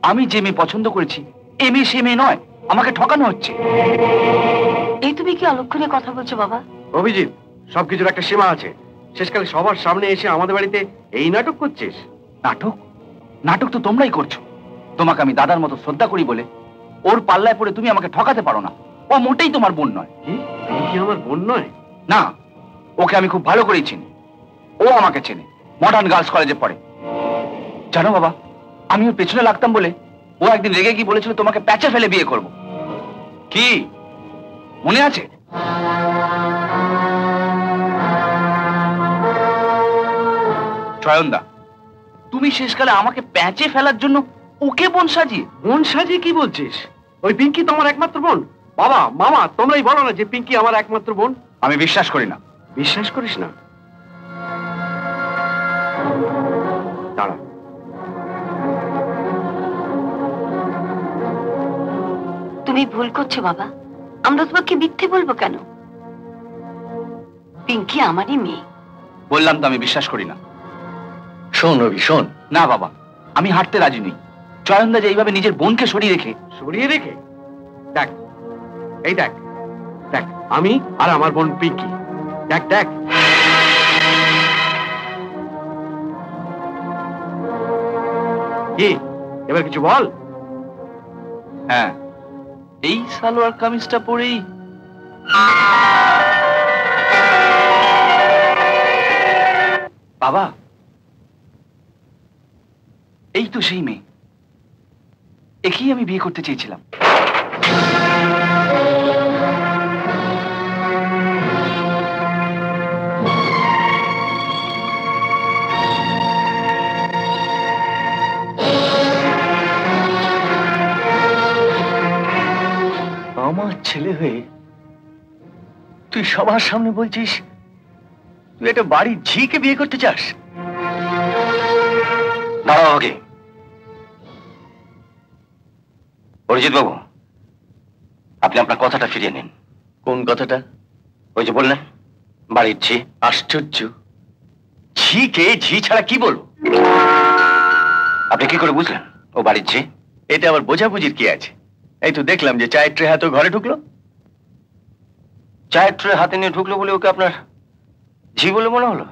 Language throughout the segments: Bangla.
আমি যে মেয়ে পছন্দ করেছি এই মেয়ে সে মেয়ে নয়, আমাকে ঠকানো হচ্ছে। এই তুমি কি অলক্ষণে কথা বলছো বাবা? অভিজিৎ, সবকিছুর একটা সীমা আছে। শেষকালে সবার সামনে এসে আমাদের বাড়িতে এই নাটক করছিস? নাটক? নাটক তো তোমরাই করছো। তোমাকে আমি দাদার মতো শ্রদ্ধা করি বলে ওর পাল্লায় পড়ে তুমি আমাকে ঠকাতে পারো না। ও মোটেই তোমার বোন নয়। কি আমার বোন নয়? না, ওকে আমি খুব ভালো করেই চিনি। ও আমাকে চেনে, মডার্ন গার্লস কলেজে পড়ে। জানো বাবা, আমি ওর পেছনে লাগতাম বলে ও একদিন রেগে গিয়ে বলেছিল তোমাকে প্যাচে ফেলে বিয়ে করব। কি মনে আছে? চয়নদা, তুমি শেষকালে আমাকে প্যাচে ফেলার জন্য ওকে বোন সাজিয়ে? বোন সাজিয়ে কি বলছিস? ওই পিঙ্কি তো আমার একমাত্র বোন। বাবা, মামা, তোমরাই বলো না যে পিঙ্কি আমার একমাত্র বোন। আমি বিশ্বাস করি না। বিশ্বাস করিস না? দাঁড়া। তুমি ভুল করছো বাবা, আমরা তোমাকে মিথ্যে বলবো কেন? পিঙ্কি আমারই মেয়ে। বললাম তো আমি বিশ্বাস করি না। শোন রবি, শোন। না বাবা, আমি হাঁটতে রাজি নই। চয়নদা যে এইভাবে নিজের বোনকে সরিয়ে রেখে দেখ, এই দেখ, দেখ আমি আর আমার বোন পিঙ্কি। দেখ দেখ, কি এবার কিছু বল। হ্যাঁ, এই সালোয়ার কামিজটা পরেই বাবা, এই তো সেই মেয়ে, একেই আমি বিয়ে করতে চেয়েছিলাম। আমার ছেলে হয়ে তুই সবার সামনে বলছিস তুই একটা বাড়ির ঝিকে বিয়ে করতে চাস? দাঁড়াও আগে। অরিজিৎ বাবু, আপনি আপনার কথাটা ফিরিয়ে নিন। কোন কথাটা? ওই যে বললেন বাড়ির ঝি। আশ্চর্য, ঝিকে ঝি ছাড়া কি বলবো? আপনি কি করে বুঝলেন ও বাড়ির ঝি? এতে আবার বোঝাবুঝির কি আছে? এই তো দেখলাম যে চায়ের ট্রে হাতে ঘরে ঢুকলো। চায়ের ট্রে হাতে নিয়ে ঢুকলো বলে ওকে আপনার ঝি বলে মনে হলো?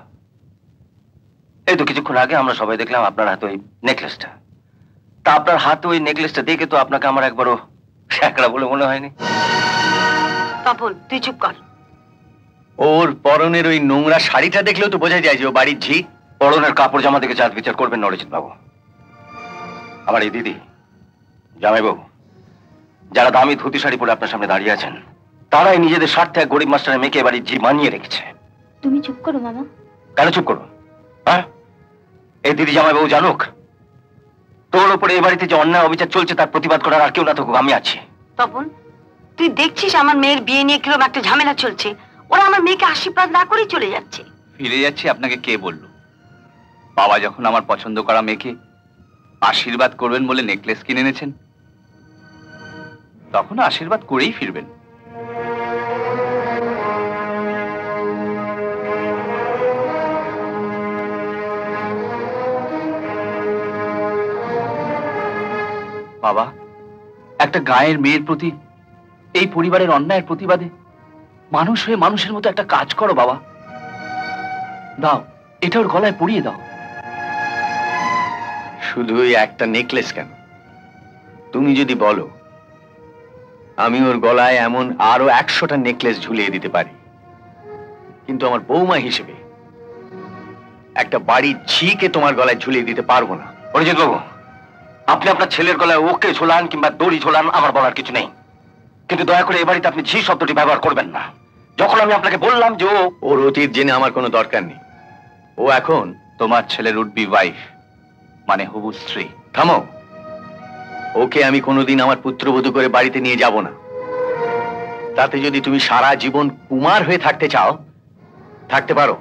এই তো কিছুক্ষণ আগে আমরা সবাই দেখলাম আপনার হাতে ওই নেকলেসটা। তা আপনার হাতে ওই নেকলেসটা দেখে তো আপনাকে আমার একবারও শ্যাকরা বলে মনে হয়নি। তপন, তুই চুপ কর। ওর পরনের ওই নোংরা শাড়িটা দেখলেও তো বোঝা যায় যে ও বাড়ির ঝি। পরনের কাপড় জামা দেখে জাত বিচার করবেন না অরিজিৎ বাবু। আমার এই দিদি, জামাইবাবু, যারা দামি ধুতি শাড়ি পরে আপনার সামনে দাঁড়িয়ে আছেন, তারাই নিজেদের স্বার্থে এক গরিব মাস্টারের মেয়েকে বাড়ির ঝি মানিয়ে রেখেছে। তুমি চুপ করো মামা। কেন চুপ করো? হ্যাঁ, এই দিদি জামাইবাবু জানুক তোর উপরে এই বাড়িতে যে অন্যায় অবিচার চলছে তার প্রতিবাদ করার আর কেউ না থাকুক, আমি আছি। তপন, তুই দেখছিস আমার মেয়ের বিয়ে নিয়ে কিরকম একটা ঝামেলা চলছে। ওরা আমার মেয়েকে আশীর্বাদ না করেই চলে যাচ্ছে। ফিরে যাচ্ছি আপনাকে কে বলল? বাবা যখন আমার পছন্দ করা মেয়েকে আশীর্বাদ করবেন বলে নেকলেস কিনে এনেছেন, তখন আশীর্বাদ করেই ফিরবেন। বাবা, একটা গায়ের মেয়ের প্রতি এই পরিবারের অন্যায়ের প্রতিবাদে মানুষ হয়ে মানুষের মতো একটা কাজ করো বাবা। দাও, এটা ওর গলায় পরিয়ে দাও। শুধু একটা নেকলেস কেন, তুমি যদি বলো আমি ওর গলায় এমন আরো 100টা নেকলেস ঝুলিয়ে দিতে পারি, কিন্তু আমার বৌমা হিসেবে একটা বাড়ির ঝিকে তোমার গলায় ঝুলিয়ে দিতে পারবো না। অরিজিৎ বাবু, আপনি আপনার ছেলের গলায় ওকে ঝোলান কিংবা দড়ি ঝোলান, আমার বলার কিছু নেই, কিন্তু দয়া করে এ বাড়িতে আপনি ঝি শব্দটি ব্যবহার করবেন না। যখন আমি আপনাকে বললাম যে ওর অতীত জেনে আমার কোনো দরকার নেই। ও এখন তোমার ছেলের উড বি ওয়াইফ, মানে হবু স্ত্রী। থামো, ওকে আমি কোনোদিন আমার পুত্রবধূ করে বাড়িতে নিয়ে যাব না। তাতে যদি তুমি সারা জীবন কুমার হয়ে থাকতে চাও, থাকতে পারো।